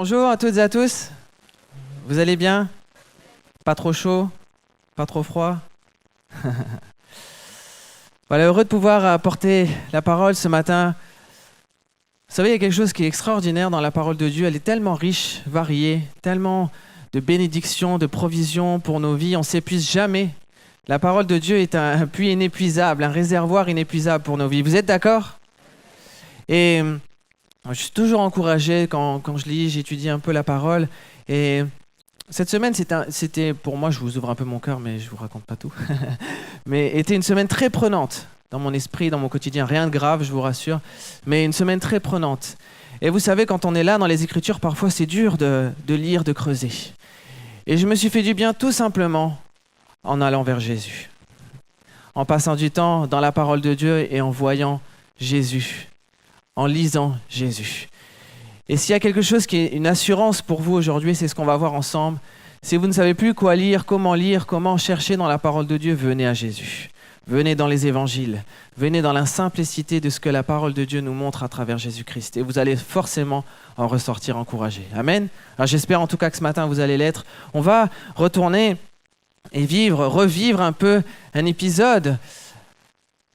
Bonjour à toutes et à tous. Vous allez bien? Pas trop chaud? Pas trop froid? Voilà, heureux de pouvoir apporter la parole ce matin. Vous savez, il y a quelque chose qui est extraordinaire dans la parole de Dieu. Elle est tellement riche, variée, tellement de bénédictions, de provisions pour nos vies. On ne s'épuise jamais. La parole de Dieu est un puits inépuisable, un réservoir inépuisable pour nos vies. Vous êtes d'accord? Et je suis toujours encouragé quand je lis, j'étudie un peu la parole. Et cette semaine, c'était pour moi, je vous ouvre un peu mon cœur, mais je ne vous raconte pas tout. Mais était une semaine très prenante dans mon esprit, dans mon quotidien. Rien de grave, je vous rassure, mais une semaine très prenante. Et vous savez, quand on est là dans les Écritures, parfois c'est dur de lire, de creuser. Et je me suis fait du bien tout simplement en allant vers Jésus, en passant du temps dans la parole de Dieu et en voyant Jésus, en lisant Jésus. Et s'il y a quelque chose qui est une assurance pour vous aujourd'hui, c'est ce qu'on va voir ensemble. Si vous ne savez plus quoi lire, comment chercher dans la parole de Dieu, venez à Jésus. Venez dans les évangiles. Venez dans la simplicité de ce que la parole de Dieu nous montre à travers Jésus-Christ. Et vous allez forcément en ressortir encouragé. Amen. Alors j'espère en tout cas que ce matin vous allez l'être. On va retourner et revivre un peu un épisode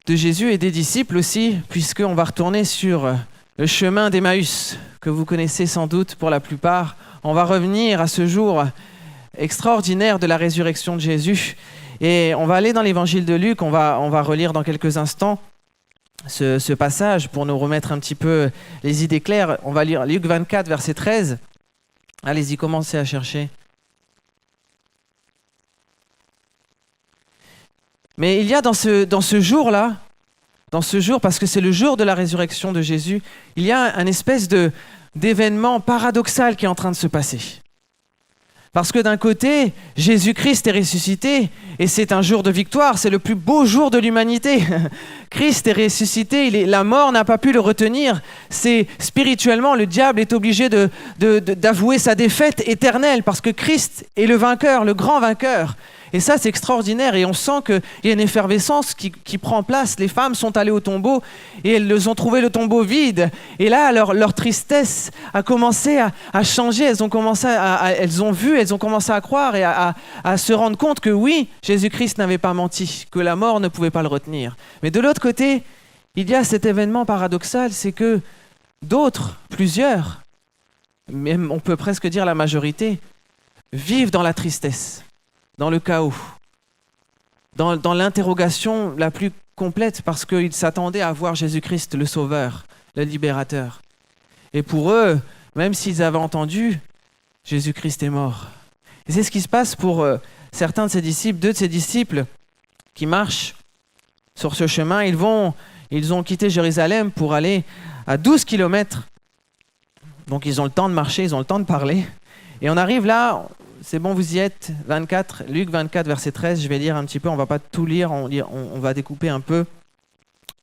de Jésus et des disciples aussi, puisqu'on va retourner sur le chemin d'Emmaüs, que vous connaissez sans doute pour la plupart. On va revenir à ce jour extraordinaire de la résurrection de Jésus. Et on va aller dans l'évangile de Luc, on va relire dans quelques instants ce passage pour nous remettre un petit peu les idées claires. On va lire Luc 24, verset 13. Allez-y, commencez à chercher. Mais il y a dans ce jour-là, parce que c'est le jour de la résurrection de Jésus, il y a un espèce d'événement paradoxal qui est en train de se passer. Parce que d'un côté, Jésus-Christ est ressuscité et c'est un jour de victoire, c'est le plus beau jour de l'humanité. Christ est ressuscité, la mort n'a pas pu le retenir. C'est spirituellement, le diable est obligé d'avouer sa défaite éternelle parce que Christ est le vainqueur, le grand vainqueur. Et ça, c'est extraordinaire et on sent qu'il y a une effervescence qui prend place. Les femmes sont allées au tombeau et elles ont trouvé le tombeau vide. Et là, leur tristesse a commencé à changer. Elles ont commencé elles ont commencé à croire et à se rendre compte que oui, Jésus-Christ n'avait pas menti, que la mort ne pouvait pas le retenir. Mais de l'autre côté, il y a cet événement paradoxal, c'est que d'autres, plusieurs, même on peut presque dire la majorité, vivent dans la tristesse, dans le chaos, dans l'interrogation la plus complète parce qu'ils s'attendaient à voir Jésus-Christ, le Sauveur, le Libérateur. Et pour eux, même s'ils avaient entendu, Jésus-Christ est mort. Et c'est ce qui se passe pour certains de ses disciples, 2 de ses disciples qui marchent sur ce chemin. Ils ont quitté Jérusalem pour aller à 12 kilomètres. Donc ils ont le temps de marcher, ils ont le temps de parler. Et on arrive là. C'est bon, vous y êtes, Luc 24, verset 13, je vais lire un petit peu, on ne va pas tout lire, on va découper un peu.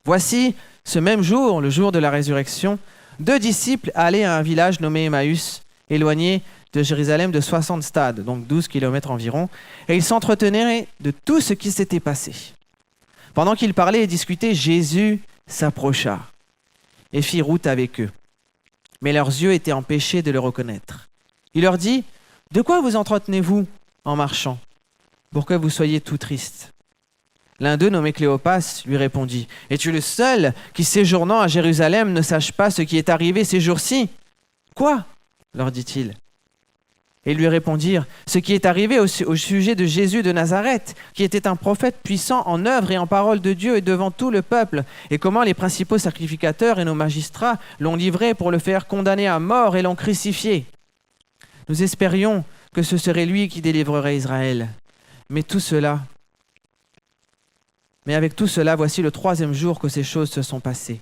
Voici, ce même jour, le jour de la résurrection, 2 disciples allaient à un village nommé Emmaüs, éloigné de Jérusalem de 60 stades, donc 12 kilomètres environ, et ils s'entretenaient de tout ce qui s'était passé. Pendant qu'ils parlaient et discutaient, Jésus s'approcha et fit route avec eux. Mais leurs yeux étaient empêchés de le reconnaître. Il leur dit: « De quoi vous entretenez-vous en marchant, pour que vous soyez tout tristes ?» L'un d'eux, nommé Cléopas, lui répondit: « Es-tu le seul qui, séjournant à Jérusalem, ne sache pas ce qui est arrivé ces jours-ci ?»« Quoi ?» leur dit-il. Et ils lui répondirent: « Ce qui est arrivé au sujet de Jésus de Nazareth, qui était un prophète puissant en œuvre et en parole de Dieu et devant tout le peuple, et comment les principaux sacrificateurs et nos magistrats l'ont livré pour le faire condamner à mort et l'ont crucifié. Nous espérions que ce serait lui qui délivrerait Israël. Mais avec tout cela, voici le 3e jour que ces choses se sont passées.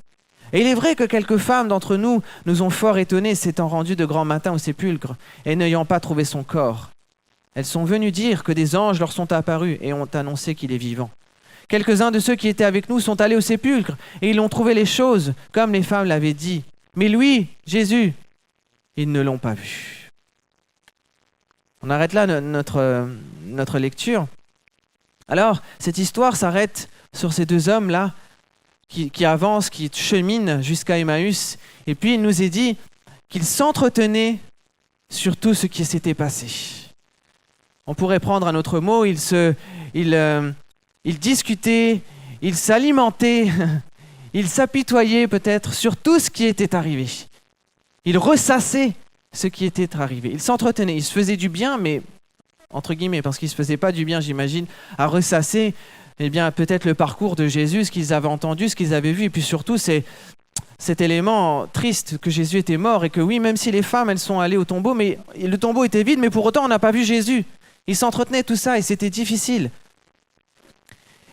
Et il est vrai que quelques femmes d'entre nous ont fort étonnés, s'étant rendues de grand matin au sépulcre et n'ayant pas trouvé son corps. Elles sont venues dire que des anges leur sont apparus et ont annoncé qu'il est vivant. Quelques-uns de ceux qui étaient avec nous sont allés au sépulcre et ils ont trouvé les choses comme les femmes l'avaient dit. Mais lui, Jésus, ils ne l'ont pas vu. » On arrête là notre lecture. Alors, cette histoire s'arrête sur ces 2 hommes-là qui avancent, qui cheminent jusqu'à Emmaüs. Et puis, il nous est dit qu'ils s'entretenaient sur tout ce qui s'était passé. On pourrait prendre un autre mot, il discutait, il s'alimentait, il s'apitoyait peut-être sur tout ce qui était arrivé. Il ressassait ce qui était arrivé. Il s'entretenait, il se faisait du bien, mais entre guillemets, parce qu'il ne se faisait pas du bien, j'imagine, à ressasser peut-être le parcours de Jésus, ce qu'ils avaient entendu, ce qu'ils avaient vu, et puis surtout cet élément triste que Jésus était mort, et que oui, même si les femmes, elles sont allées au tombeau, mais le tombeau était vide, mais pour autant, on n'a pas vu Jésus. Ils s'entretenaient tout ça, et c'était difficile.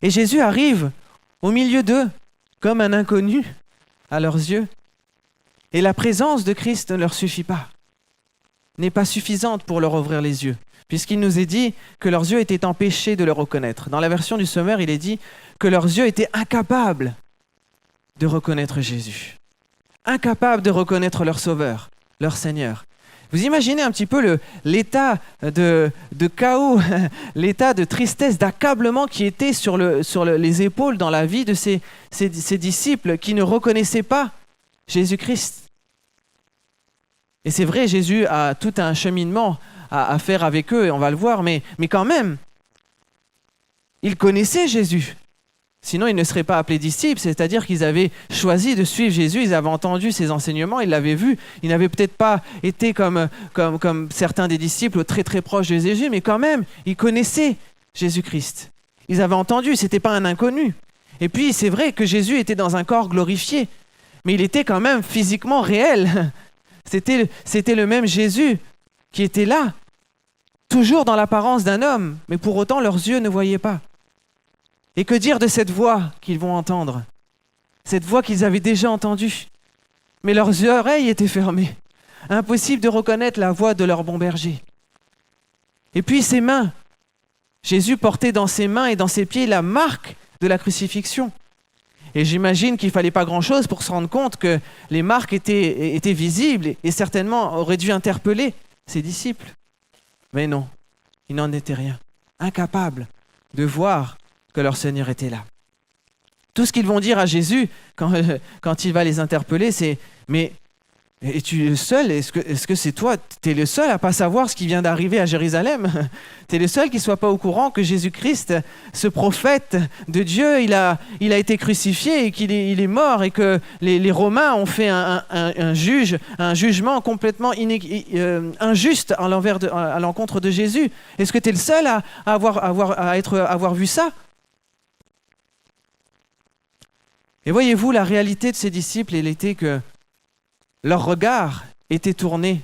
Et Jésus arrive au milieu d'eux, comme un inconnu à leurs yeux, et la présence de Christ ne leur suffit pas, n'est pas suffisante pour leur ouvrir les yeux, puisqu'il nous est dit que leurs yeux étaient empêchés de le reconnaître. Dans la version du Sommaire, il est dit que leurs yeux étaient incapables de reconnaître Jésus, incapables de reconnaître leur Sauveur, leur Seigneur. Vous imaginez un petit peu l'état de chaos, l'état de tristesse, d'accablement qui était sur les épaules dans la vie de ces disciples qui ne reconnaissaient pas Jésus-Christ. Et c'est vrai, Jésus a tout un cheminement à faire avec eux, et on va le voir, mais quand même, ils connaissaient Jésus. Sinon, ils ne seraient pas appelés disciples, c'est-à-dire qu'ils avaient choisi de suivre Jésus, ils avaient entendu ses enseignements, ils l'avaient vu. Ils n'avaient peut-être pas été comme certains des disciples très très proches de Jésus, mais quand même, ils connaissaient Jésus-Christ. Ils avaient entendu, ce n'était pas un inconnu. Et puis, c'est vrai que Jésus était dans un corps glorifié, mais il était quand même physiquement réel. C'était le même Jésus qui était là, toujours dans l'apparence d'un homme, mais pour autant, leurs yeux ne voyaient pas. Et que dire de cette voix qu'ils vont entendre? Cette voix qu'ils avaient déjà entendue. Mais leurs oreilles étaient fermées. Impossible de reconnaître la voix de leur bon berger. Et puis ses mains. Jésus portait dans ses mains et dans ses pieds la marque de la crucifixion. Et j'imagine qu'il ne fallait pas grand-chose pour se rendre compte que les marques étaient visibles et certainement auraient dû interpeller ses disciples. Mais non, il n'en était rien. Incapables de voir que leur Seigneur était là. Tout ce qu'ils vont dire à Jésus quand il va les interpeller, c'est « Mais es-tu le seul? Est-ce que c'est toi? Tu es le seul à ne pas savoir ce qui vient d'arriver à Jérusalem? Tu es le seul qui ne soit pas au courant que Jésus-Christ, ce prophète de Dieu, il a été crucifié et qu'il est mort et que les Romains ont fait un jugement complètement injuste à l'encontre de Jésus. Est-ce que tu es le seul à avoir vu ça? » Et voyez-vous, la réalité de ces disciples, elle était que leur regard était tourné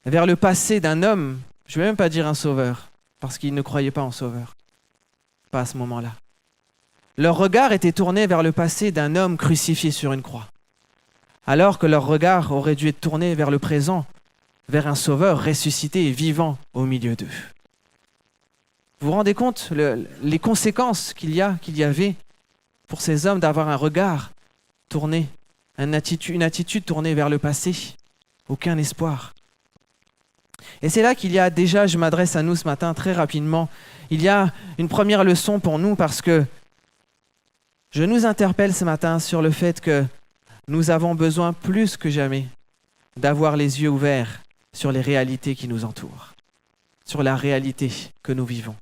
vers le passé d'un homme, je ne vais même pas dire un sauveur, parce qu'ils ne croyaient pas en sauveur, pas à ce moment-là. Leur regard était tourné vers le passé d'un homme crucifié sur une croix, alors que leur regard aurait dû être tourné vers le présent, vers un sauveur ressuscité et vivant au milieu d'eux. Vous vous rendez compte les conséquences qu'il y avait pour ces hommes d'avoir un regard tourné, une attitude tournée vers le passé, aucun espoir. Et c'est là qu'il y a déjà, je m'adresse à nous ce matin très rapidement, il y a une première leçon pour nous parce que je nous interpelle ce matin sur le fait que nous avons besoin plus que jamais d'avoir les yeux ouverts sur les réalités qui nous entourent, sur la réalité que nous vivons.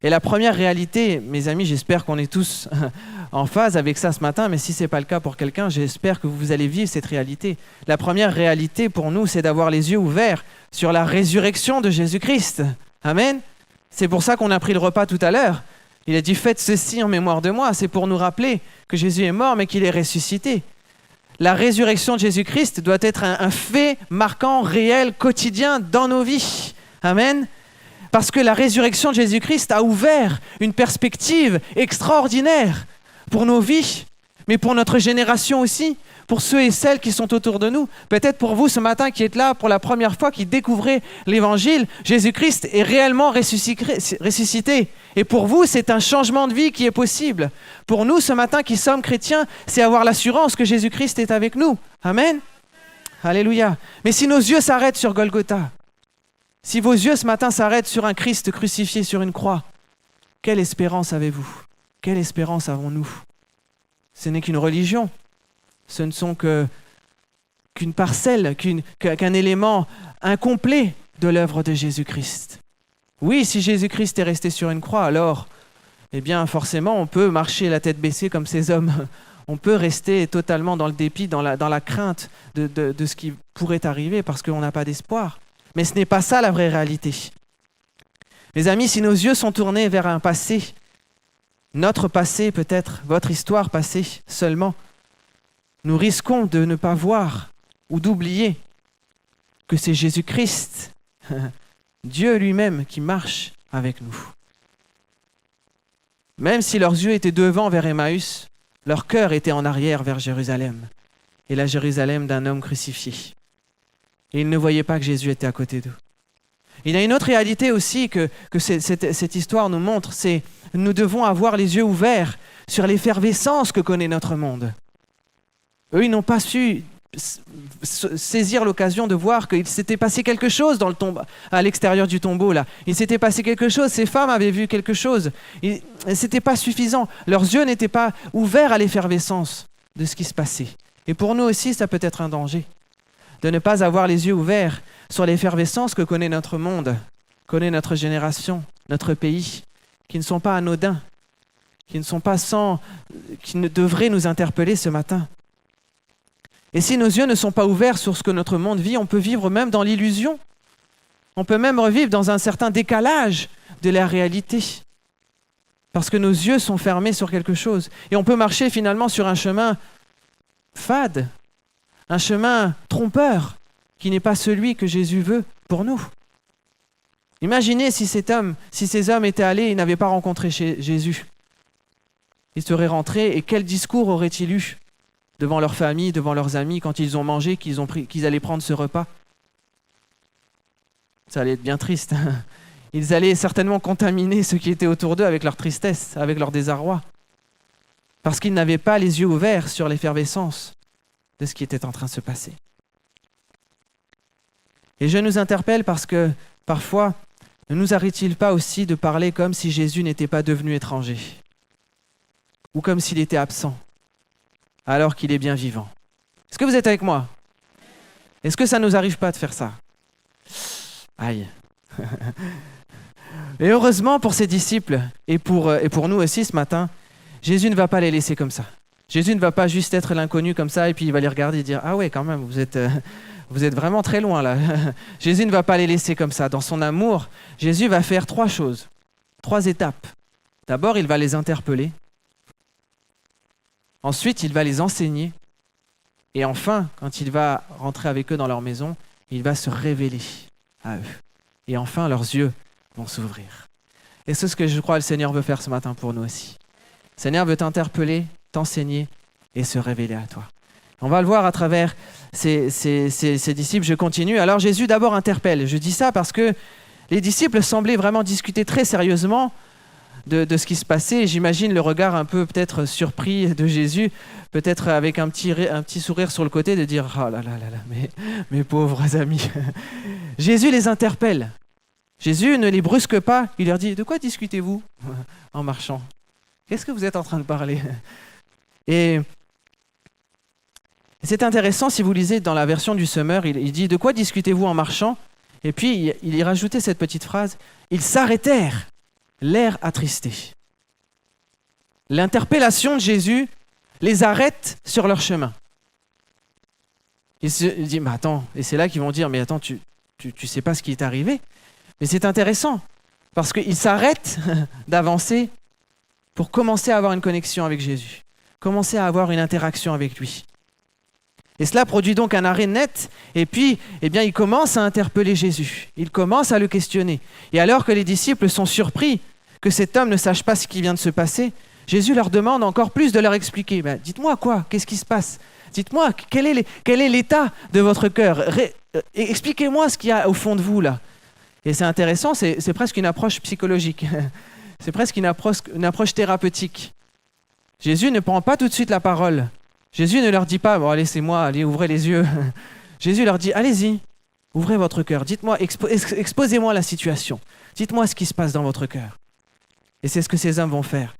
Et la première réalité, mes amis, j'espère qu'on est tous en phase avec ça ce matin, mais si ce n'est pas le cas pour quelqu'un, j'espère que vous allez vivre cette réalité. La première réalité pour nous, c'est d'avoir les yeux ouverts sur la résurrection de Jésus-Christ. Amen. C'est pour ça qu'on a pris le repas tout à l'heure. Il a dit « Faites ceci en mémoire de moi ». C'est pour nous rappeler que Jésus est mort, mais qu'il est ressuscité. La résurrection de Jésus-Christ doit être un fait marquant, réel, quotidien dans nos vies. Amen. Parce que la résurrection de Jésus-Christ a ouvert une perspective extraordinaire pour nos vies, mais pour notre génération aussi, pour ceux et celles qui sont autour de nous. Peut-être pour vous ce matin qui êtes là pour la première fois, qui découvrez l'Évangile, Jésus-Christ est réellement ressuscité. Et pour vous, c'est un changement de vie qui est possible. Pour nous ce matin qui sommes chrétiens, c'est avoir l'assurance que Jésus-Christ est avec nous. Amen. Alléluia. Mais si nos yeux s'arrêtent sur Golgotha, si vos yeux ce matin s'arrêtent sur un Christ crucifié sur une croix, quelle espérance avez-vous? Quelle espérance avons-nous? Ce n'est qu'une religion. Ce ne sont qu'une parcelle, qu'un élément incomplet de l'œuvre de Jésus-Christ. Oui, si Jésus-Christ est resté sur une croix, alors, eh bien, forcément, on peut marcher la tête baissée comme ces hommes. On peut rester totalement dans le dépit, dans la crainte de ce qui pourrait arriver parce qu'on n'a pas d'espoir. Mais ce n'est pas ça la vraie réalité. Mes amis, si nos yeux sont tournés vers un passé, notre passé peut-être, votre histoire passée seulement, nous risquons de ne pas voir ou d'oublier que c'est Jésus-Christ, Dieu lui-même qui marche avec nous. Même si leurs yeux étaient devant vers Emmaüs, leur cœur était en arrière vers Jérusalem, et la Jérusalem d'un homme crucifié. Et ils ne voyaient pas que Jésus était à côté d'eux. Il y a une autre réalité aussi que cette histoire nous montre, c'est que nous devons avoir les yeux ouverts sur l'effervescence que connaît notre monde. Eux, ils n'ont pas su saisir l'occasion de voir qu'il s'était passé quelque chose dans le tombeau, à l'extérieur du tombeau là. Il s'était passé quelque chose, ces femmes avaient vu quelque chose. C'était pas suffisant. Leurs yeux n'étaient pas ouverts à l'effervescence de ce qui se passait. Et pour nous aussi, ça peut être un danger de ne pas avoir les yeux ouverts sur l'effervescence que connaît notre monde, connaît notre génération, notre pays, qui ne sont pas anodins, qui ne devraient nous interpeller ce matin. Et si nos yeux ne sont pas ouverts sur ce que notre monde vit, on peut vivre même dans l'illusion. On peut même revivre dans un certain décalage de la réalité. Parce que nos yeux sont fermés sur quelque chose. Et on peut marcher finalement sur un chemin fade, un chemin trompeur, qui n'est pas celui que Jésus veut pour nous. Imaginez si ces hommes étaient allés et n'avaient pas rencontré Jésus. Ils seraient rentrés et quel discours auraient-ils eu devant leur famille, devant leurs amis, quand ils ont mangé, qu'ils allaient prendre ce repas? Ça allait être bien triste. Ils allaient certainement contaminer ceux qui étaient autour d'eux avec leur tristesse, avec leur désarroi. Parce qu'ils n'avaient pas les yeux ouverts sur l'effervescence de ce qui était en train de se passer. Et je nous interpelle parce que, parfois, ne nous arrive-t-il pas aussi de parler comme si Jésus n'était pas devenu étranger? Ou comme s'il était absent, alors qu'il est bien vivant? Est-ce que vous êtes avec moi? Est-ce que ça ne nous arrive pas de faire ça? Aïe. Et heureusement pour ses disciples et pour nous aussi ce matin, Jésus ne va pas les laisser comme ça. Jésus ne va pas juste être l'inconnu comme ça et puis il va les regarder et dire « Ah ouais, quand même, vous êtes vraiment très loin là. » Jésus ne va pas les laisser comme ça. Dans son amour, Jésus va faire 3 choses, 3 étapes. D'abord, il va les interpeller. Ensuite, il va les enseigner. Et enfin, quand il va rentrer avec eux dans leur maison, il va se révéler à eux. Et enfin, leurs yeux vont s'ouvrir. Et c'est ce que je crois le Seigneur veut faire ce matin pour nous aussi. Le Seigneur veut t'interpeller, t'enseigner et se révéler à toi. On va le voir à travers ces disciples. Je continue. Alors Jésus d'abord interpelle. Je dis ça parce que les disciples semblaient vraiment discuter très sérieusement de ce qui se passait. J'imagine le regard un peu peut-être surpris de Jésus, peut-être avec un petit sourire sur le côté de dire « Oh là là là là, mes pauvres amis ». Jésus les interpelle. Jésus ne les brusque pas. Il leur dit « De quoi discutez-vous en marchant ? Qu'est-ce que vous êtes en train de parler ?» Et c'est intéressant, si vous lisez dans la version du Semeur, il dit « De quoi discutez-vous en marchant ?» Et puis il y rajoutait cette petite phrase « Ils s'arrêtèrent, l'air attristé. » L'interpellation de Jésus les arrête sur leur chemin. Il dit « Mais attends », et c'est là qu'ils vont dire « Mais attends, tu sais pas ce qui est arrivé ?» Mais c'est intéressant, parce qu'ils s'arrêtent d'avancer pour commencer à avoir une connexion avec Jésus, commencer à avoir une interaction avec lui. Et cela produit donc un arrêt net, et puis, eh bien, il commence à interpeller Jésus, il commence à le questionner. Et alors que les disciples sont surpris que cet homme ne sache pas ce qui vient de se passer, Jésus leur demande encore plus de leur expliquer. « Dites-moi quoi? Qu'est-ce qui se passe? Dites-moi, quel est l'état de votre cœur? Expliquez-moi ce qu'il y a au fond de vous là. » Et c'est intéressant, c'est presque une approche psychologique, c'est presque une approche thérapeutique. Jésus ne prend pas tout de suite la parole. Jésus ne leur dit pas « Bon, laissez-moi, allez, ouvrez les yeux. » Jésus leur dit « Allez-y, ouvrez votre cœur, dites-moi, exposez-moi la situation. Dites-moi ce qui se passe dans votre cœur. » Et c'est ce que ces hommes vont faire.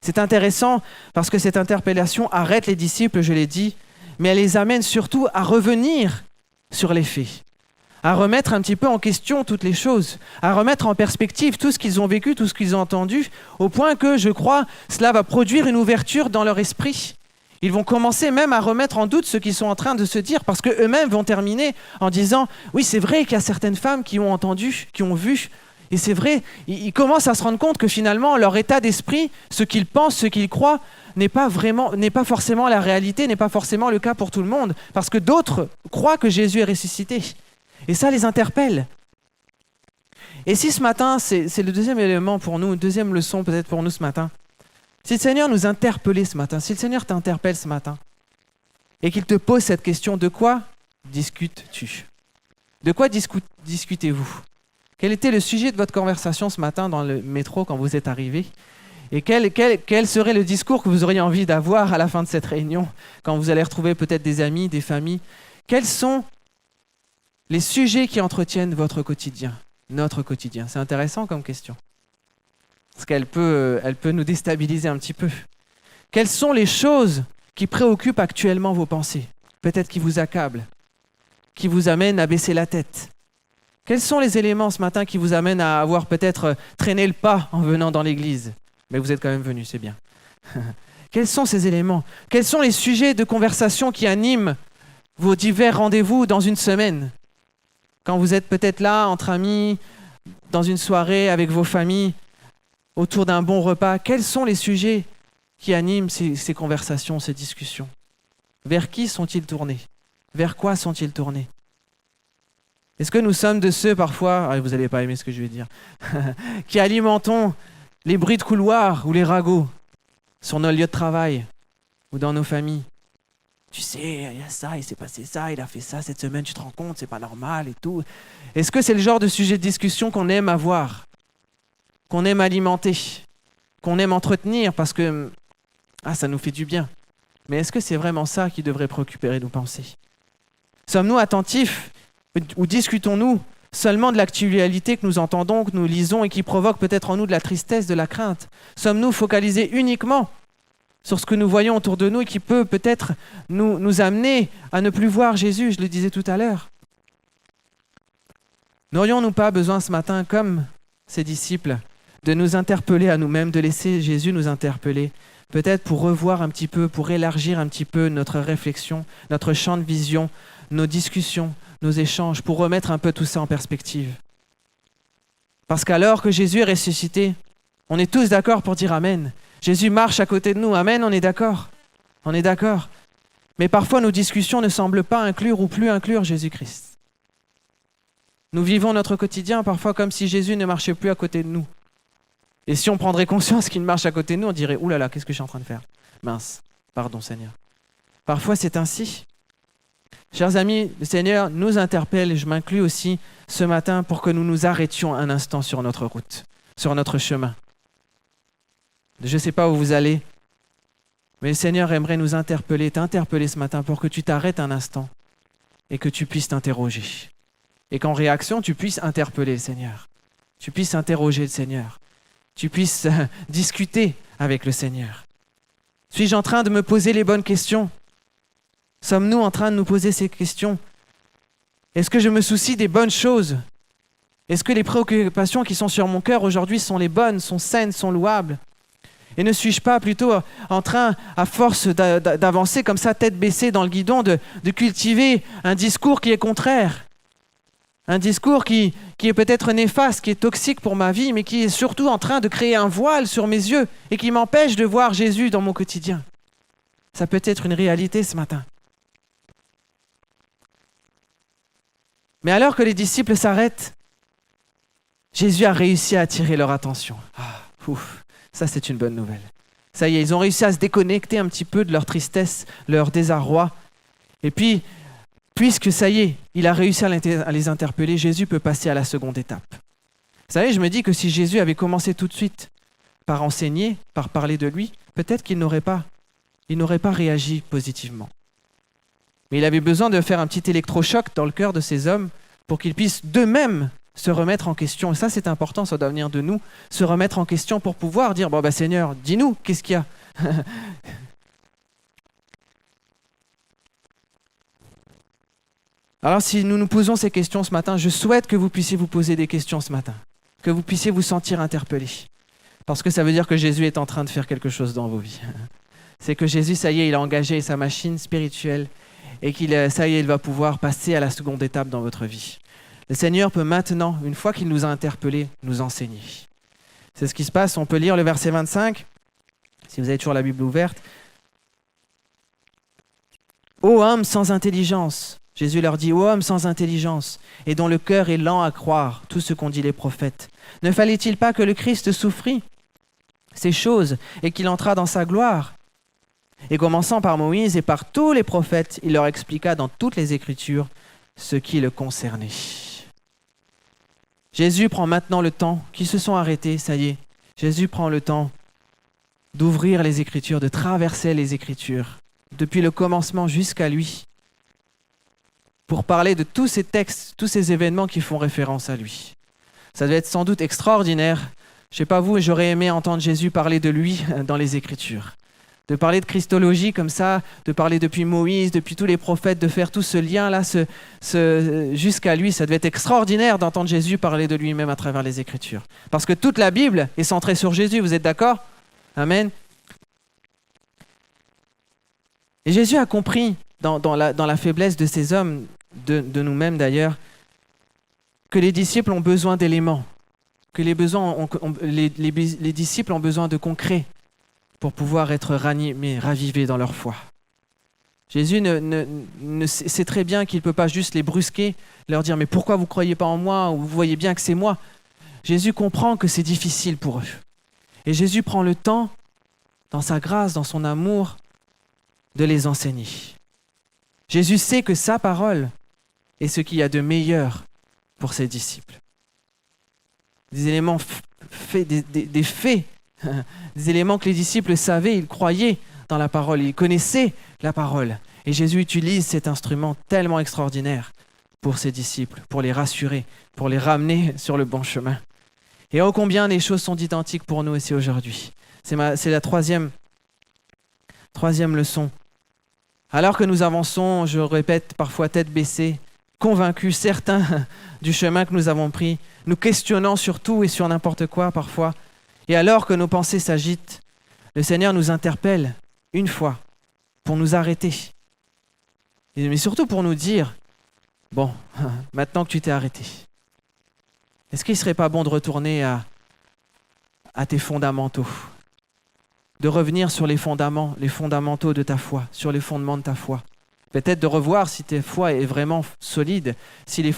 C'est intéressant parce que cette interpellation arrête les disciples, je l'ai dit, mais elle les amène surtout à revenir sur les faits, à remettre un petit peu en question toutes les choses, à remettre en perspective tout ce qu'ils ont vécu, tout ce qu'ils ont entendu, au point que, je crois, cela va produire une ouverture dans leur esprit. Ils vont commencer même à remettre en doute ce qu'ils sont en train de se dire, parce qu'eux-mêmes vont terminer en disant « Oui, c'est vrai qu'il y a certaines femmes qui ont entendu, qui ont vu, et c'est vrai, ils commencent à se rendre compte que finalement, leur état d'esprit, ce qu'ils pensent, ce qu'ils croient, n'est pas forcément la réalité, n'est pas forcément le cas pour tout le monde, parce que d'autres croient que Jésus est ressuscité. » Et ça les interpelle. Et si ce matin, c'est le deuxième élément pour nous, une deuxième leçon peut-être pour nous ce matin, si le Seigneur nous interpellait ce matin, si le Seigneur t'interpelle ce matin, et qu'il te pose cette question, de quoi discutes-tu? De quoi discutez-vous? Quel était le sujet de votre conversation ce matin dans le métro quand vous êtes arrivé? Et quel serait le discours que vous auriez envie d'avoir à la fin de cette réunion, quand vous allez retrouver peut-être des amis, des familles? Quels sont les sujets qui entretiennent votre quotidien, notre quotidien? C'est intéressant comme question. Parce qu'elle peut nous déstabiliser un petit peu. Quelles sont les choses qui préoccupent actuellement vos pensées? Peut-être qui vous accablent, qui vous amènent à baisser la tête. Quels sont les éléments ce matin qui vous amènent à avoir peut-être traîné le pas en venant dans l'église? Mais vous êtes quand même venus, c'est bien. Quels sont ces éléments? Quels sont les sujets de conversation qui animent vos divers rendez-vous dans une semaine? Quand vous êtes peut-être là, entre amis, dans une soirée avec vos familles, autour d'un bon repas, quels sont les sujets qui animent ces conversations, ces discussions? Vers qui sont-ils tournés? Vers quoi sont-ils tournés? Est-ce que nous sommes de ceux parfois, vous n'allez pas aimer ce que je vais dire, qui alimentons les bruits de couloir ou les ragots sur nos lieux de travail ou dans nos familles? Tu sais, il y a ça, il s'est passé ça, il a fait ça cette semaine, tu te rends compte, c'est pas normal et tout. Est-ce que c'est le genre de sujet de discussion qu'on aime avoir, qu'on aime alimenter, qu'on aime entretenir parce que ça nous fait du bien? Mais est-ce que c'est vraiment ça qui devrait préoccuper nos pensées? Sommes-nous attentifs ou discutons-nous seulement de l'actualité que nous entendons, que nous lisons et qui provoque peut-être en nous de la tristesse, de la crainte? Sommes-nous focalisés uniquement sur ce que nous voyons autour de nous et qui peut peut-être nous amener à ne plus voir Jésus, je le disais tout à l'heure? N'aurions-nous pas besoin ce matin, comme ces disciples, de nous interpeller à nous-mêmes, de laisser Jésus nous interpeller, peut-être pour revoir un petit peu, pour élargir un petit peu notre réflexion, notre champ de vision, nos discussions, nos échanges, pour remettre un peu tout ça en perspective? Parce qu'alors que Jésus est ressuscité, on est tous d'accord pour dire Amen. Jésus marche à côté de nous. Amen, on est d'accord. On est d'accord. Mais parfois, nos discussions ne semblent pas inclure ou plus inclure Jésus-Christ. Nous vivons notre quotidien parfois comme si Jésus ne marchait plus à côté de nous. Et si on prendrait conscience qu'il marche à côté de nous, on dirait « Ouh là là, qu'est-ce que je suis en train de faire? Mince, pardon Seigneur. » Parfois, c'est ainsi. Chers amis, le Seigneur nous interpelle, et je m'inclus aussi ce matin, pour que nous nous arrêtions un instant sur notre route, sur notre chemin. Je ne sais pas où vous allez, mais le Seigneur aimerait nous interpeller, t'interpeller ce matin pour que tu t'arrêtes un instant et que tu puisses t'interroger. Et qu'en réaction, tu puisses interpeller le Seigneur. Tu puisses interroger le Seigneur. Tu puisses discuter avec le Seigneur. Suis-je en train de me poser les bonnes questions? Sommes-nous en train de nous poser ces questions? Est-ce que je me soucie des bonnes choses? Est-ce que les préoccupations qui sont sur mon cœur aujourd'hui sont les bonnes, sont saines, sont louables? Et ne suis-je pas plutôt en train, à force d'avancer comme ça, tête baissée dans le guidon, de cultiver un discours qui est contraire? Un discours qui est peut-être néfaste, qui est toxique pour ma vie, mais qui est surtout en train de créer un voile sur mes yeux et qui m'empêche de voir Jésus dans mon quotidien. Ça peut être une réalité ce matin. Mais alors que les disciples s'arrêtent, Jésus a réussi à attirer leur attention. Ça c'est une bonne nouvelle. Ça y est, ils ont réussi à se déconnecter un petit peu de leur tristesse, leur désarroi. Et puis, puisque ça y est, il a réussi à les interpeller, Jésus peut passer à la seconde étape. Vous savez, je me dis que si Jésus avait commencé tout de suite par enseigner, par parler de lui, peut-être qu'il n'aurait pas réagi positivement. Mais il avait besoin de faire un petit électrochoc dans le cœur de ces hommes pour qu'ils puissent d'eux-mêmes se remettre en question. Et ça, c'est important, ça doit venir de nous, se remettre en question pour pouvoir dire, Seigneur, dis-nous, qu'est-ce qu'il y a? Alors si nous nous posons ces questions ce matin, je souhaite que vous puissiez vous poser des questions ce matin, que vous puissiez vous sentir interpellés. Parce que ça veut dire que Jésus est en train de faire quelque chose dans vos vies. C'est que Jésus, ça y est, il a engagé sa machine spirituelle et ça y est, il va pouvoir passer à la seconde étape dans votre vie. Le Seigneur peut maintenant, une fois qu'il nous a interpellés, nous enseigner. C'est ce qui se passe. On peut lire le verset 25, si vous avez toujours la Bible ouverte. « Ô homme sans intelligence !» Jésus leur dit « Ô homme sans intelligence, et dont le cœur est lent à croire tout ce qu'ont dit les prophètes. Ne fallait-il pas que le Christ souffrit ces choses et qu'il entrât dans sa gloire ?» Et commençant par Moïse et par tous les prophètes, il leur expliqua dans toutes les Écritures ce qui le concernait. Jésus prend maintenant le temps, qui se sont arrêtés, ça y est, Jésus prend le temps d'ouvrir les Écritures, de traverser les Écritures, depuis le commencement jusqu'à lui, pour parler de tous ces textes, tous ces événements qui font référence à lui. Ça devait être sans doute extraordinaire. Je ne sais pas vous, j'aurais aimé entendre Jésus parler de lui dans les Écritures. De parler de Christologie comme ça, de parler depuis Moïse, depuis tous les prophètes, de faire tout ce lien-là jusqu'à lui. Ça devait être extraordinaire d'entendre Jésus parler de lui-même à travers les Écritures. Parce que toute la Bible est centrée sur Jésus, vous êtes d'accord ? Amen. Et Jésus a compris, dans la faiblesse de ces hommes, de nous-mêmes d'ailleurs, que les disciples ont besoin d'éléments, que les disciples ont besoin de concret pour pouvoir être ranimés, ravivés dans leur foi. Jésus sait très bien qu'il ne peut pas juste les brusquer, leur dire « Mais pourquoi vous ne croyez pas en moi ?» ou « Vous voyez bien que c'est moi ?» Jésus comprend que c'est difficile pour eux. Et Jésus prend le temps, dans sa grâce, dans son amour, de les enseigner. Jésus sait que sa parole est ce qu'il y a de meilleur pour ses disciples. Des éléments des faits, des éléments que les disciples savaient, ils croyaient dans la parole, ils connaissaient la parole. Et Jésus utilise cet instrument tellement extraordinaire pour ses disciples, pour les rassurer, pour les ramener sur le bon chemin. Et ô combien les choses sont identiques pour nous ici aujourd'hui. C'est la troisième leçon. Alors que nous avançons, je répète, parfois tête baissée, convaincus, certains du chemin que nous avons pris, nous questionnant sur tout et sur n'importe quoi parfois, et alors que nos pensées s'agitent, le Seigneur nous interpelle une fois pour nous arrêter, mais surtout pour nous dire, bon, maintenant que tu t'es arrêté, est-ce qu'il ne serait pas bon de retourner à tes fondamentaux, de revenir sur les fondamentaux de ta foi, sur les fondements de ta foi. Peut-être de revoir si ta foi est vraiment solide, si les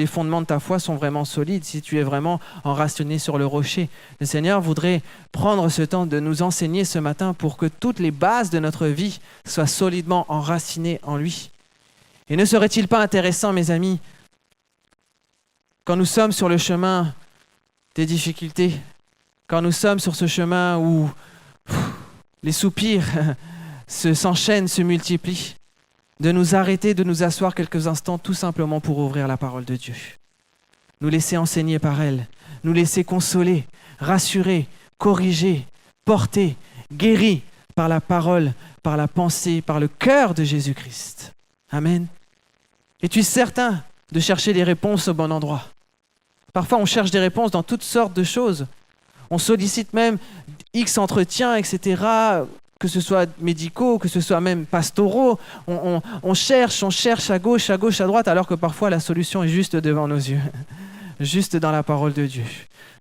fondements de ta foi sont vraiment solides, si tu es vraiment enraciné sur le rocher. Le Seigneur voudrait prendre ce temps de nous enseigner ce matin pour que toutes les bases de notre vie soient solidement enracinées en lui. Et ne serait-il pas intéressant, mes amis, quand nous sommes sur le chemin des difficultés, quand nous sommes sur ce chemin où les soupirs s'enchaînent, se multiplient, de nous arrêter, de nous asseoir quelques instants tout simplement pour ouvrir la parole de Dieu. Nous laisser enseigner par elle, nous laisser consoler, rassurer, corriger, porter, guérir par la parole, par la pensée, par le cœur de Jésus-Christ. Amen. Es-tu certain de chercher les réponses au bon endroit? Parfois, on cherche des réponses dans toutes sortes de choses. On sollicite même X entretiens, etc., que ce soit médicaux, que ce soit même pastoraux. On cherche à gauche, à droite, alors que parfois la solution est juste devant nos yeux, juste dans la parole de Dieu,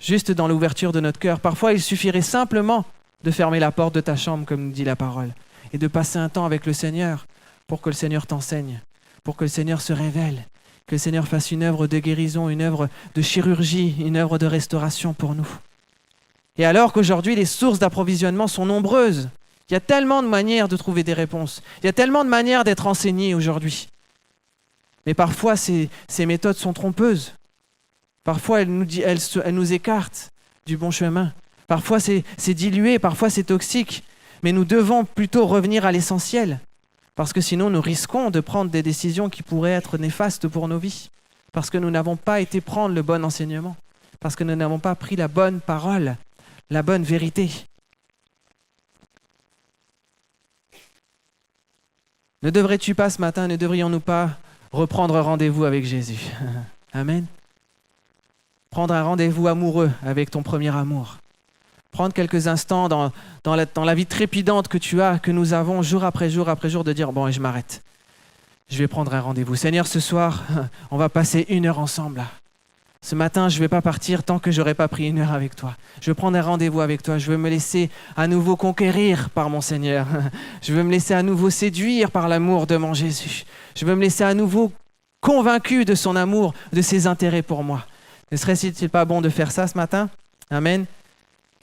juste dans l'ouverture de notre cœur. Parfois, il suffirait simplement de fermer la porte de ta chambre, comme nous dit la parole, et de passer un temps avec le Seigneur pour que le Seigneur t'enseigne, pour que le Seigneur se révèle, que le Seigneur fasse une œuvre de guérison, une œuvre de chirurgie, une œuvre de restauration pour nous. Et alors qu'aujourd'hui, les sources d'approvisionnement sont nombreuses, il y a tellement de manières de trouver des réponses, il y a tellement de manières d'être enseigné aujourd'hui. Mais parfois, ces méthodes sont trompeuses. Parfois, elles nous écartent du bon chemin. Parfois, c'est dilué, parfois, c'est toxique. Mais nous devons plutôt revenir à l'essentiel, parce que sinon, nous risquons de prendre des décisions qui pourraient être néfastes pour nos vies, parce que nous n'avons pas été prendre le bon enseignement, parce que nous n'avons pas pris la bonne parole, la bonne vérité. Ne devrions-nous pas reprendre rendez-vous avec Jésus. Amen. Prendre un rendez-vous amoureux avec ton premier amour. Prendre quelques instants dans la vie trépidante que nous avons jour après jour, de dire, bon, et je m'arrête. Je vais prendre un rendez-vous. Seigneur, ce soir, on va passer 1 heure ensemble. Là. Ce matin, je ne vais pas partir tant que je n'aurai pas pris 1 heure avec toi. Je veux prendre un rendez-vous avec toi. Je veux me laisser à nouveau conquérir par mon Seigneur. Je veux me laisser à nouveau séduire par l'amour de mon Jésus. Je veux me laisser à nouveau convaincu de son amour, de ses intérêts pour moi. Ne serait-il pas bon de faire ça ce matin? Amen.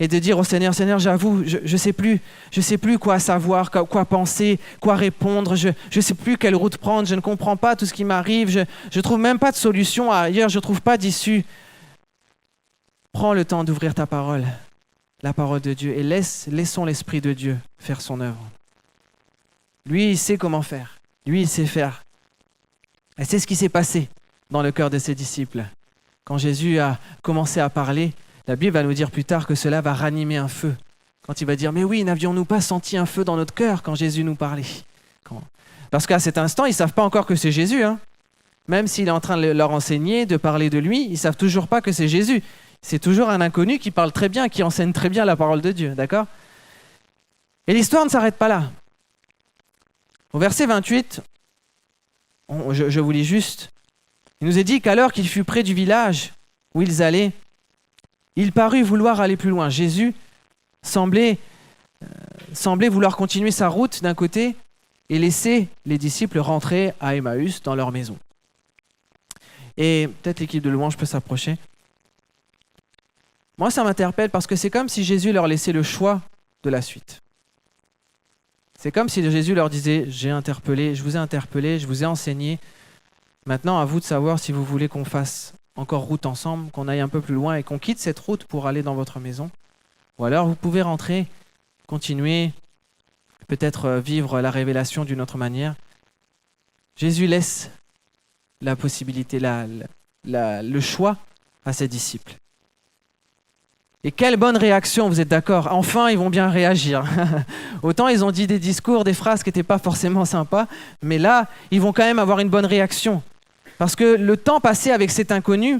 Et de dire au Seigneur, Seigneur, j'avoue, je sais plus quoi savoir, quoi penser, quoi répondre, je sais plus quelle route prendre, je ne comprends pas tout ce qui m'arrive, je trouve même pas de solution ailleurs, je trouve pas d'issue. Prends le temps d'ouvrir ta parole, la parole de Dieu, et laissons l'Esprit de Dieu faire son œuvre. Lui, il sait comment faire, lui, il sait faire. Et c'est ce qui s'est passé dans le cœur de ses disciples. Quand Jésus a commencé à parler, la Bible va nous dire plus tard que cela va ranimer un feu. Quand il va dire, mais oui, n'avions-nous pas senti un feu dans notre cœur quand Jésus nous parlait? Parce qu'à cet instant, ils ne savent pas encore que c'est Jésus. Hein. Même s'il est en train de leur enseigner, de parler de lui, ils ne savent toujours pas que c'est Jésus. C'est toujours un inconnu qui parle très bien, qui enseigne très bien la parole de Dieu. D'accord? Et l'histoire ne s'arrête pas là. Au verset 28, je vous lis juste, il nous est dit qu'alors qu'il fut près du village où ils allaient, il parut vouloir aller plus loin. Jésus semblait vouloir continuer sa route d'un côté et laisser les disciples rentrer à Emmaüs dans leur maison. Et peut-être l'équipe de louange peut s'approcher. Moi, ça m'interpelle parce que c'est comme si Jésus leur laissait le choix de la suite. C'est comme si Jésus leur disait, je vous ai interpellé, je vous ai enseigné. Maintenant, à vous de savoir si vous voulez qu'on fasse encore route ensemble, qu'on aille un peu plus loin et qu'on quitte cette route pour aller dans votre maison. Ou alors vous pouvez rentrer, continuer, peut-être vivre la révélation d'une autre manière. Jésus laisse la possibilité, le choix à ses disciples. Et quelle bonne réaction, vous êtes d'accord? Enfin, ils vont bien réagir. Autant ils ont dit des discours, des phrases qui n'étaient pas forcément sympas, mais là, ils vont quand même avoir une bonne réaction. Parce que le temps passé avec cet inconnu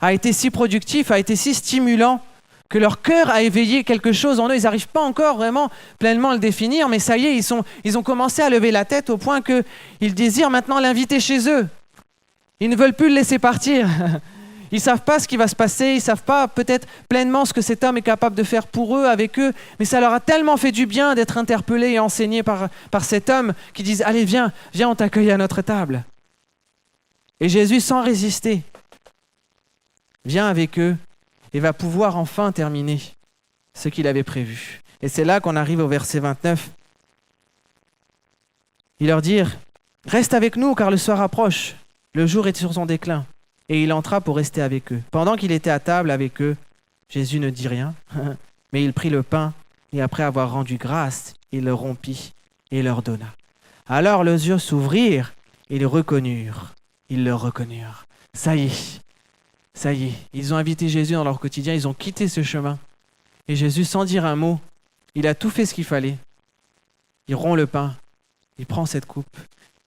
a été si productif, a été si stimulant, que leur cœur a éveillé quelque chose en eux. Ils n'arrivent pas encore vraiment pleinement à le définir, mais ça y est, ils ont commencé à lever la tête au point qu'ils désirent maintenant l'inviter chez eux. Ils ne veulent plus le laisser partir. Ils ne savent pas ce qui va se passer, ils ne savent pas peut-être pleinement ce que cet homme est capable de faire pour eux, avec eux, mais ça leur a tellement fait du bien d'être interpellés et enseignés par cet homme qui disent « Allez, viens, on t'accueille à notre table ». Et Jésus, sans résister, vient avec eux et va pouvoir enfin terminer ce qu'il avait prévu. Et c'est là qu'on arrive au verset 29. Il leur dit « Reste avec nous car le soir approche, le jour est sur son déclin. » Et il entra pour rester avec eux. Pendant qu'il était à table avec eux, Jésus ne dit rien, mais il prit le pain et après avoir rendu grâce, il le rompit et leur donna. Alors leurs yeux s'ouvrirent et ils le reconnurent. Ça y est, ils ont invité Jésus dans leur quotidien, ils ont quitté ce chemin. Et Jésus, sans dire un mot, il a tout fait ce qu'il fallait. Il rompt le pain, il prend cette coupe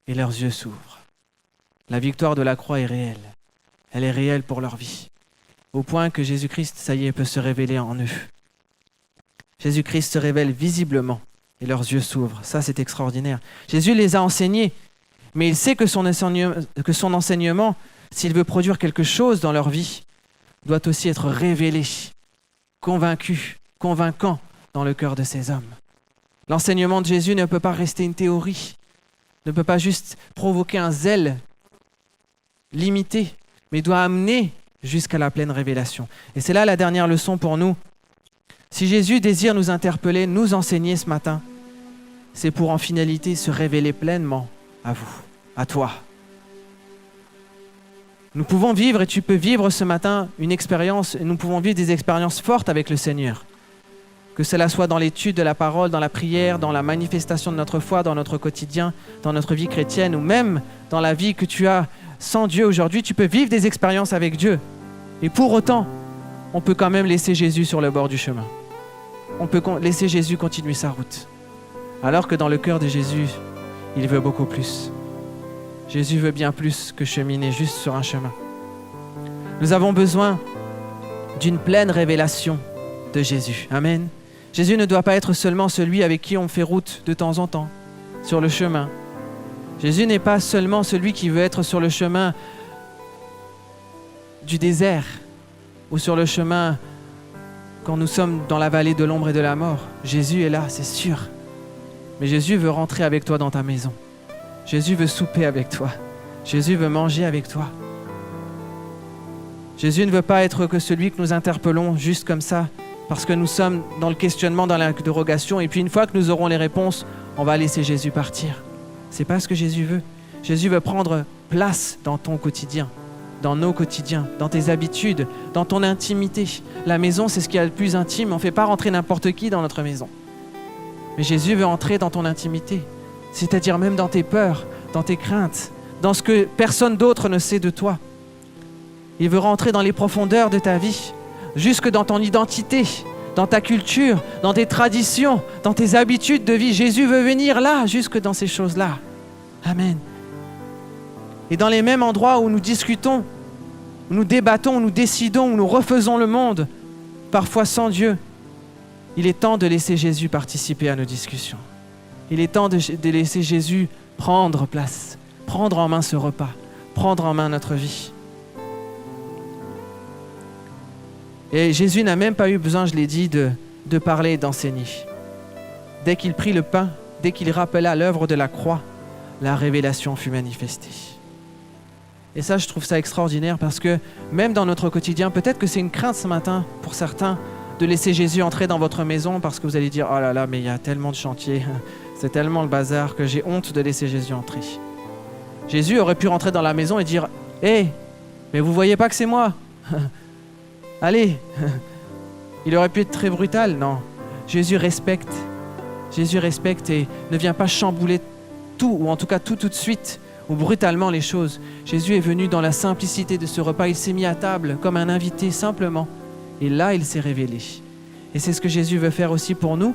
et leurs yeux s'ouvrent. La victoire de la croix est réelle. Elle est réelle pour leur vie. Au point que Jésus-Christ, ça y est, peut se révéler en eux. Jésus-Christ se révèle visiblement et leurs yeux s'ouvrent. Ça, c'est extraordinaire. Jésus les a enseignés, mais il sait que son enseignement, s'il veut produire quelque chose dans leur vie, doit aussi être révélé, convaincant dans le cœur de ces hommes. L'enseignement de Jésus ne peut pas rester une théorie, ne peut pas juste provoquer un zèle limité, mais doit amener jusqu'à la pleine révélation. Et c'est là la dernière leçon pour nous. Si Jésus désire nous interpeller, nous enseigner ce matin, c'est pour en finalité se révéler pleinement à vous, à toi. Nous pouvons vivre, et tu peux vivre ce matin une expérience, nous pouvons vivre des expériences fortes avec le Seigneur. Que cela soit dans l'étude de la parole, dans la prière, dans la manifestation de notre foi, dans notre quotidien, dans notre vie chrétienne, ou même dans la vie que tu as sans Dieu aujourd'hui, tu peux vivre des expériences avec Dieu. Et pour autant, on peut quand même laisser Jésus sur le bord du chemin. On peut laisser Jésus continuer sa route. Alors que dans le cœur de Jésus, il veut beaucoup plus. Jésus veut bien plus que cheminer juste sur un chemin. Nous avons besoin d'une pleine révélation de Jésus. Amen. Jésus ne doit pas être seulement celui avec qui on fait route de temps en temps, sur le chemin. Jésus n'est pas seulement celui qui veut être sur le chemin du désert ou sur le chemin quand nous sommes dans la vallée de l'ombre et de la mort. Jésus est là, c'est sûr. Mais Jésus veut rentrer avec toi dans ta maison. Jésus veut souper avec toi. Jésus veut manger avec toi. Jésus ne veut pas être que celui que nous interpellons juste comme ça, parce que nous sommes dans le questionnement, dans l'interrogation, et puis une fois que nous aurons les réponses, on va laisser Jésus partir. C'est pas ce que Jésus veut. Jésus veut prendre place dans ton quotidien, dans nos quotidiens, dans tes habitudes, dans ton intimité. La maison, c'est ce qu'il y a de plus intime. On ne fait pas rentrer n'importe qui dans notre maison. Mais Jésus veut entrer dans ton intimité, c'est-à-dire même dans tes peurs, dans tes craintes, dans ce que personne d'autre ne sait de toi. Il veut rentrer dans les profondeurs de ta vie, jusque dans ton identité, dans ta culture, dans tes traditions, dans tes habitudes de vie. Jésus veut venir là, jusque dans ces choses-là. Amen. Et dans les mêmes endroits où nous discutons, où nous débattons, où nous décidons, où nous refaisons le monde, parfois sans Dieu, il est temps de laisser Jésus participer à nos discussions. Il est temps de laisser Jésus prendre place, prendre en main ce repas, prendre en main notre vie. Et Jésus n'a même pas eu besoin, je l'ai dit, de parler et d'enseigner. Dès qu'il prit le pain, dès qu'il rappela l'œuvre de la croix, la révélation fut manifestée. Et ça, je trouve ça extraordinaire parce que même dans notre quotidien, peut-être que c'est une crainte ce matin pour certains de laisser Jésus entrer dans votre maison parce que vous allez dire « Oh là là, mais il y a tellement de chantiers, c'est tellement le bazar que j'ai honte de laisser Jésus entrer. » Jésus aurait pu rentrer dans la maison et dire « Hé, mais vous voyez pas que c'est moi ? Allez !» Il aurait pu être très brutal. Non, Jésus respecte et ne vient pas chambouler tout, ou en tout cas tout de suite, ou brutalement les choses. Jésus est venu dans la simplicité de ce repas. Il s'est mis à table comme un invité simplement. Et là, il s'est révélé. Et c'est ce que Jésus veut faire aussi pour nous.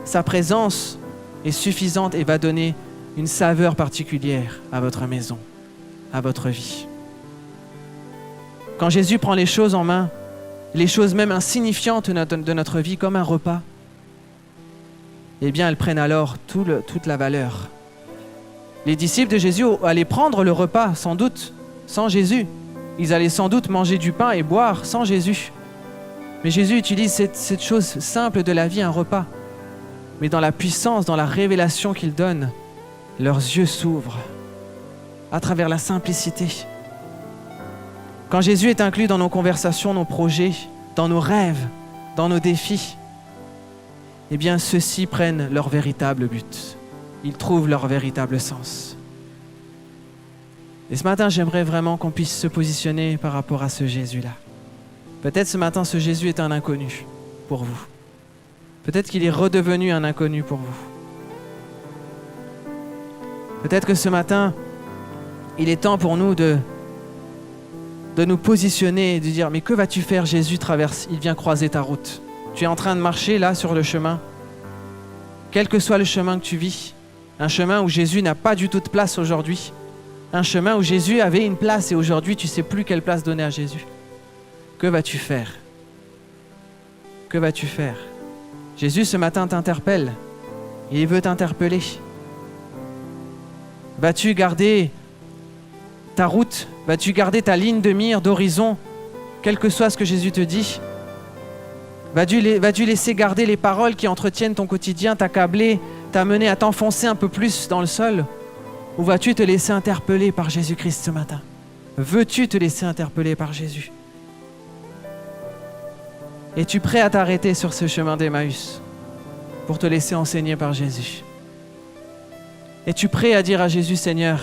Sa présence est suffisante et va donner une saveur particulière à votre maison, à votre vie. Quand Jésus prend les choses en main, les choses même insignifiantes de notre vie comme un repas, eh bien, elles prennent alors toute la valeur. Les disciples de Jésus allaient prendre le repas, sans doute, sans Jésus. Ils allaient sans doute manger du pain et boire sans Jésus. Mais Jésus utilise cette chose simple de la vie, un repas. Mais dans la puissance, dans la révélation qu'il donne, leurs yeux s'ouvrent à travers la simplicité. Quand Jésus est inclus dans nos conversations, nos projets, dans nos rêves, dans nos défis, eh bien, ceux-ci prennent leur véritable but. Ils trouvent leur véritable sens. Et ce matin, j'aimerais vraiment qu'on puisse se positionner par rapport à ce Jésus-là. Peut-être ce matin, ce Jésus est un inconnu pour vous. Peut-être qu'il est redevenu un inconnu pour vous. Peut-être que ce matin, il est temps pour nous de nous positionner et de dire « Mais que vas-tu faire, Jésus traverse, il vient croiser ta route. Tu es en train de marcher là sur le chemin. Quel que soit le chemin que tu vis, un chemin où Jésus n'a pas du tout de place aujourd'hui, un chemin où Jésus avait une place et aujourd'hui tu ne sais plus quelle place donner à Jésus. Que vas-tu faire? Que vas-tu faire? Jésus ce matin t'interpelle. Il veut t'interpeller. Vas-tu garder ta route? Vas-tu garder ta ligne de mire, d'horizon, quel que soit ce que Jésus te dit? Vas-tu laisser garder les paroles qui entretiennent ton quotidien, t'accabler, t'amener à t'enfoncer un peu plus dans le sol? Ou vas-tu te laisser interpeller par Jésus-Christ ce matin? Veux-tu te laisser interpeller par Jésus? Es-tu prêt à t'arrêter sur ce chemin d'Emmaüs pour te laisser enseigner par Jésus? Es-tu prêt à dire à Jésus, Seigneur,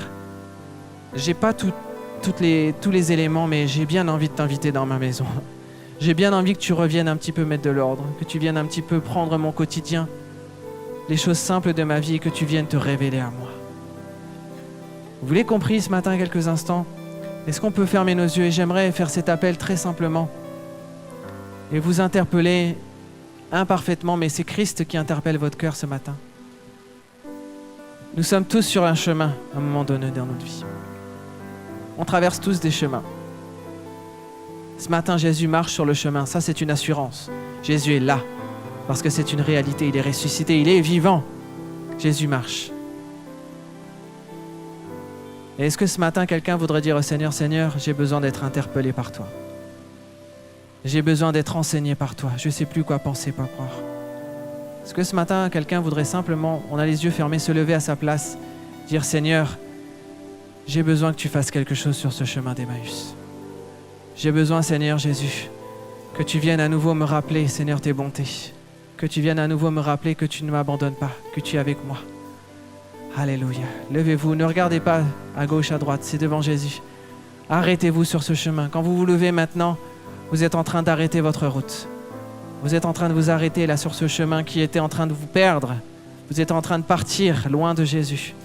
j'ai pas tous les éléments, mais j'ai bien envie de t'inviter dans ma maison. J'ai bien envie que tu reviennes un petit peu mettre de l'ordre, que tu viennes un petit peu prendre mon quotidien, les choses simples de ma vie et que tu viennes te révéler à moi. Vous voulez qu'on prie ce matin quelques instants? Est-ce qu'on peut fermer nos yeux? Et j'aimerais faire cet appel très simplement et vous interpeller imparfaitement, mais c'est Christ qui interpelle votre cœur ce matin. Nous sommes tous sur un chemin à un moment donné dans notre vie. On traverse tous des chemins. Ce matin, Jésus marche sur le chemin. Ça, c'est une assurance. Jésus est là parce que c'est une réalité. Il est ressuscité, il est vivant. Jésus marche. Et est-ce que ce matin, quelqu'un voudrait dire au Seigneur, Seigneur, j'ai besoin d'être interpellé par toi. J'ai besoin d'être enseigné par toi. Je ne sais plus quoi penser, quoi croire. Est-ce que ce matin, quelqu'un voudrait simplement, on a les yeux fermés, se lever à sa place, dire, Seigneur, j'ai besoin que tu fasses quelque chose sur ce chemin d'Emmaüs. J'ai besoin, Seigneur Jésus, que tu viennes à nouveau me rappeler, Seigneur, tes bontés. Que tu viennes à nouveau me rappeler que tu ne m'abandonnes pas, que tu es avec moi. Alléluia. Levez-vous, ne regardez pas à gauche, à droite, c'est devant Jésus. Arrêtez-vous sur ce chemin. Quand vous vous levez maintenant, vous êtes en train d'arrêter votre route. Vous êtes en train de vous arrêter là sur ce chemin qui était en train de vous perdre. Vous êtes en train de partir loin de Jésus,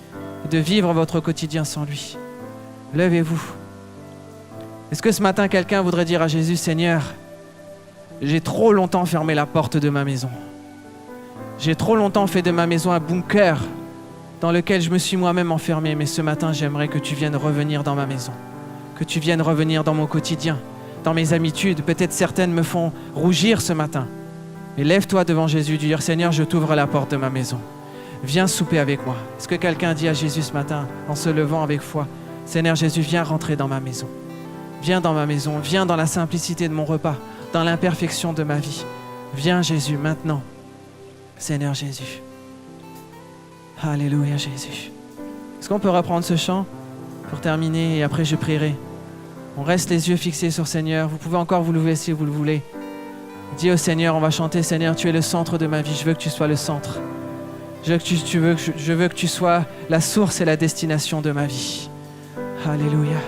de vivre votre quotidien sans lui. Levez-vous. Est-ce que ce matin, quelqu'un voudrait dire à Jésus, Seigneur, j'ai trop longtemps fermé la porte de ma maison. J'ai trop longtemps fait de ma maison un bunker dans lequel je me suis moi-même enfermé. Mais ce matin, j'aimerais que tu viennes revenir dans ma maison, que tu viennes revenir dans mon quotidien, dans mes habitudes. Peut-être certaines me font rougir ce matin. Mais lève-toi devant Jésus, dire, Seigneur, je t'ouvre la porte de ma maison. Viens souper avec moi. Est-ce que quelqu'un dit à Jésus ce matin, en se levant avec foi, Seigneur Jésus, viens rentrer dans ma maison. Viens dans ma maison, viens dans la simplicité de mon repas, dans l'imperfection de ma vie. Viens Jésus, maintenant. Seigneur Jésus. Alléluia Jésus. Est-ce qu'on peut reprendre ce chant pour terminer et après je prierai? On reste les yeux fixés sur Seigneur. Vous pouvez encore vous lever si vous le voulez. Dis au Seigneur, on va chanter, Seigneur, tu es le centre de ma vie. Je veux que tu sois le centre. Je veux que tu sois la source et la destination de ma vie. Alléluia.